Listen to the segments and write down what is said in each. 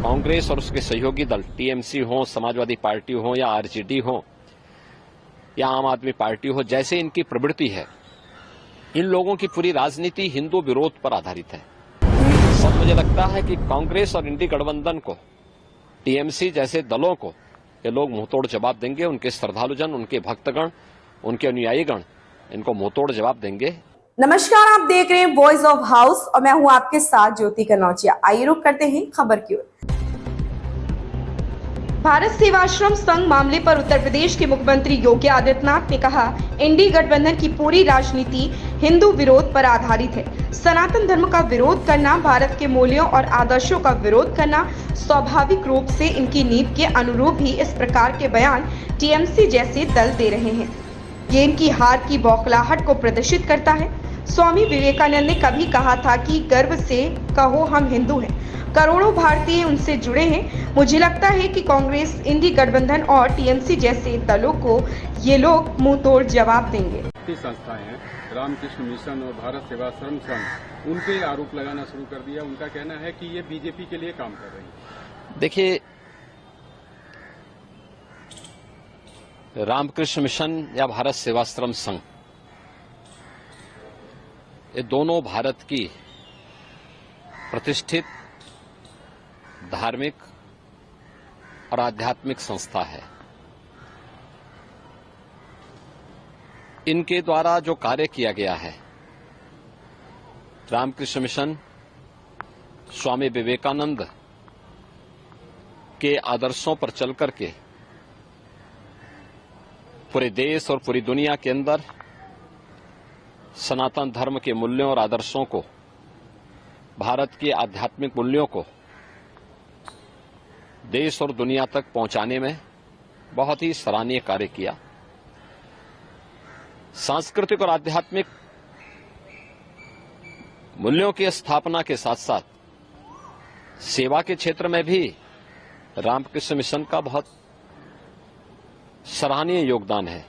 कांग्रेस और उसके सहयोगी दल टीएमसी हो, समाजवादी पार्टी हो या आरजेडी हो या आम आदमी पार्टी हो, जैसे इनकी प्रवृत्ति है, इन लोगों की पूरी राजनीति हिंदू विरोध पर आधारित है। सब मुझे लगता है कि कांग्रेस और इंडी गठबंधन को, टीएमसी जैसे दलों को ये लोग मुंहतोड़ जवाब देंगे। उनके श्रद्धालुजन, उनके भक्तगण, उनके अनुयायीगण इनको मुंहतोड़ जवाब देंगे। नमस्कार, आप देख रहे हैं वॉइस ऑफ हाउस और मैं हूं आपके साथ ज्योति कनौजिया। आइए रुक करते हैं खबर की ओर। भारत सेवाश्रम संघ मामले पर उत्तर प्रदेश के मुख्यमंत्री योगी आदित्यनाथ ने कहा, इंडी गठबंधन की पूरी राजनीति हिंदू विरोध पर आधारित है। सनातन धर्म का विरोध करना, भारत के मूल्यों और आदर्शों का विरोध करना स्वाभाविक रूप से इनकी नीति के अनुरूप ही इस प्रकार के बयान टीएमसी जैसे दल दे रहे हैं। ये इनकी हार की बौखलाहट को प्रदर्शित करता है। स्वामी विवेकानंद ने कभी कहा था कि गर्व से कहो हम हिंदू हैं। करोड़ों भारतीय उनसे जुड़े हैं। मुझे लगता है कि कांग्रेस, इंडी गठबंधन और टीएमसी जैसे दलों को ये लोग मुंह तोड़ जवाब देंगे। संस्थाएं हैं, रामकृष्ण मिशन और भारत सेवाश्रम संघ, उनपे आरोप लगाना शुरू कर दिया। उनका कहना है कि ये बीजेपी के लिए काम कर रही है। देखिए, रामकृष्ण मिशन या भारत सेवाश्रम संघ, ये दोनों भारत की प्रतिष्ठित धार्मिक और आध्यात्मिक संस्था है। इनके द्वारा जो कार्य किया गया है, रामकृष्ण मिशन स्वामी विवेकानंद के आदर्शों पर चलकर के पूरे देश और पूरी दुनिया के अंदर सनातन धर्म के मूल्यों और आदर्शों को, भारत के आध्यात्मिक मूल्यों को देश और दुनिया तक पहुंचाने में बहुत ही सराहनीय कार्य किया। सांस्कृतिक और आध्यात्मिक मूल्यों की स्थापना के साथ साथ सेवा के क्षेत्र में भी रामकृष्ण मिशन का बहुत सराहनीय योगदान है।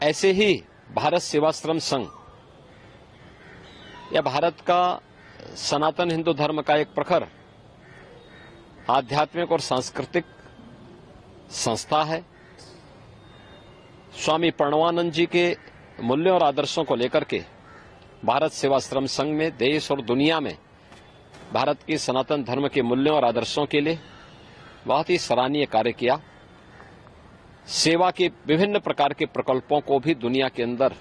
ऐसे ही भारत सेवाश्रम संघ या भारत का सनातन हिंदू धर्म का एक प्रखर आध्यात्मिक और सांस्कृतिक संस्था है। स्वामी प्रणवानंद जी के मूल्यों और आदर्शों को लेकर के भारत सेवाश्रम संघ में देश और दुनिया में भारत के सनातन धर्म के मूल्यों और आदर्शों के लिए बहुत ही सराहनीय कार्य किया। सेवा के विभिन्न प्रकार के प्रकल्पों को भी दुनिया के अंदर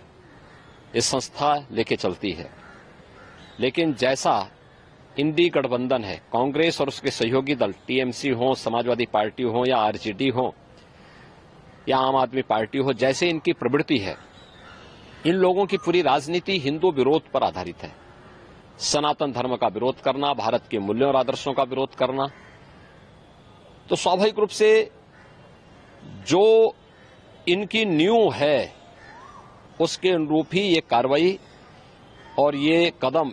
ये संस्था लेके चलती है। लेकिन जैसा इंडी गठबंधन है, कांग्रेस और उसके सहयोगी दल टीएमसी हो, समाजवादी पार्टी हो या आरजेडी हो या आम आदमी पार्टी हो, जैसे इनकी प्रवृत्ति है, इन लोगों की पूरी राजनीति हिंदू विरोध पर आधारित है। सनातन धर्म का विरोध करना, भारत के मूल्यों और आदर्शों का विरोध करना, तो स्वाभाविक रूप से जो इनकी नींव है उसके अनुरूप ही ये कार्रवाई और ये कदम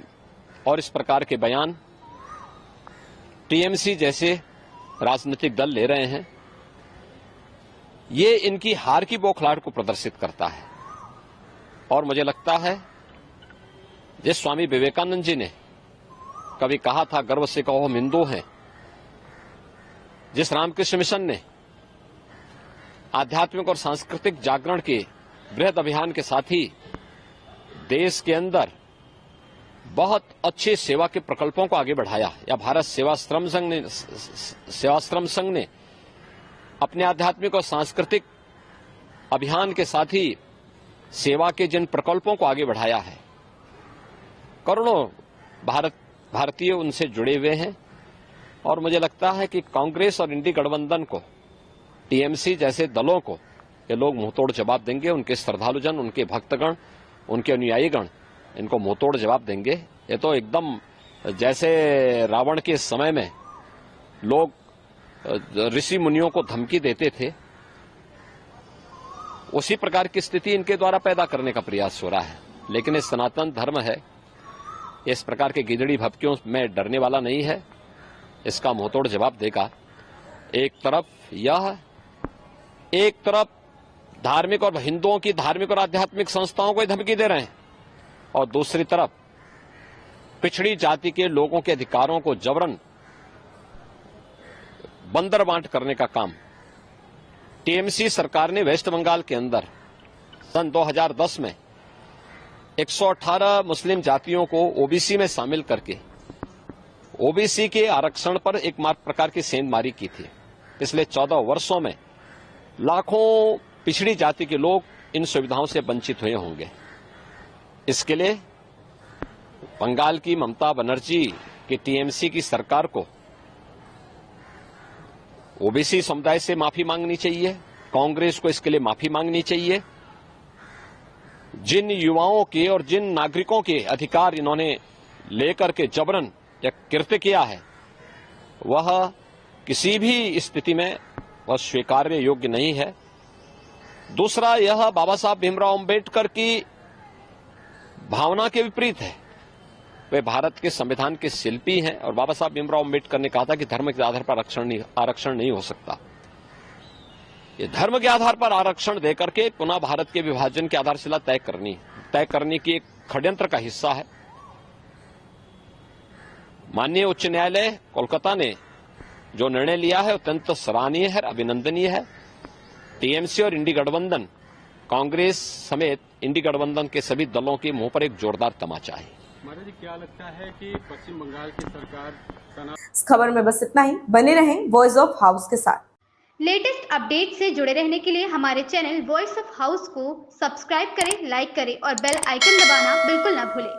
और इस प्रकार के बयान टीएमसी जैसे राजनीतिक दल ले रहे हैं। ये इनकी हार की बौखलाहट को प्रदर्शित करता है। और मुझे लगता है जिस स्वामी विवेकानंद जी ने कभी कहा था गर्व से कहो हम हिंदू हैं, जिस रामकृष्ण मिशन ने आध्यात्मिक और सांस्कृतिक जागरण के बृहद अभियान के साथ ही देश के अंदर बहुत अच्छे सेवा के प्रकल्पों को आगे बढ़ाया, या भारत सेवाश्रम संघ ने अपने आध्यात्मिक और सांस्कृतिक अभियान के साथ ही सेवा के जिन प्रकल्पों को आगे बढ़ाया है, करोड़ों भारतीय उनसे जुड़े हुए हैं। और मुझे लगता है कि कांग्रेस और इंडी गठबंधन को, टीएमसी जैसे दलों को ये लोग मुंहतोड़ जवाब देंगे। उनके श्रद्धालुजन, उनके भक्तगण, उनके अनुयायीगण इनको मुंहतोड़ जवाब देंगे। ये तो एकदम जैसे रावण के समय में लोग ऋषि मुनियों को धमकी देते थे, उसी प्रकार की स्थिति इनके द्वारा पैदा करने का प्रयास हो रहा है। लेकिन ये सनातन धर्म है, इस प्रकार के गिदड़ी भपकियों में डरने वाला नहीं है, इसका मुंहतोड़ जवाब देगा। एक तरफ धार्मिक और हिंदुओं की धार्मिक और आध्यात्मिक संस्थाओं को धमकी दे रहे हैं और दूसरी तरफ पिछड़ी जाति के लोगों के अधिकारों को जबरन बंदर बांट करने का काम टीएमसी सरकार ने वेस्ट बंगाल के अंदर सन 2010 में 118 मुस्लिम जातियों को ओबीसी में शामिल करके ओबीसी के आरक्षण पर एक प्रकार की सेंधमारी की थी। पिछले 14 वर्षों में लाखों पिछड़ी जाति के लोग इन सुविधाओं से वंचित हुए होंगे। इसके लिए बंगाल की ममता बनर्जी की टीएमसी की सरकार को ओबीसी समुदाय से माफी मांगनी चाहिए, कांग्रेस को इसके लिए माफी मांगनी चाहिए। जिन युवाओं के और जिन नागरिकों के अधिकार इन्होंने लेकर के जबरन या कृत्य किया है, वह किसी भी स्थिति में वह स्वीकार्य योग्य नहीं है। दूसरा, यह बाबा साहब भीमराव अंबेडकर की भावना के विपरीत है। वे भारत के संविधान के शिल्पी हैं और बाबा साहब भीमराव अंबेडकर ने कहा था कि धर्म के आधार पर आरक्षण नहीं हो सकता। ये धर्म के आधार पर आरक्षण देकर के पुनः भारत के विभाजन की आधारशिला तय करने की एक षड्यंत्र का हिस्सा है। माननीय उच्च न्यायालय कोलकाता ने जो निर्णय लिया है अत्यंत सराहनीय है, अभिनंदनीय है। टीएमसी और इंडी गठबंधन, कांग्रेस समेत इंडी गठबंधन के सभी दलों के मुंह पर एक जोरदार तमाचा है। महाराज जी, क्या लगता है कि पश्चिम बंगाल की सरकार इस खबर में बस इतना ही। बने रहें वॉइस ऑफ हाउस के साथ। लेटेस्ट अपडेट से जुड़े रहने के लिए हमारे चैनल वॉइस ऑफ हाउस को सब्सक्राइब करें, लाइक करें और बेल आइकन दबाना बिल्कुल ना भूलें।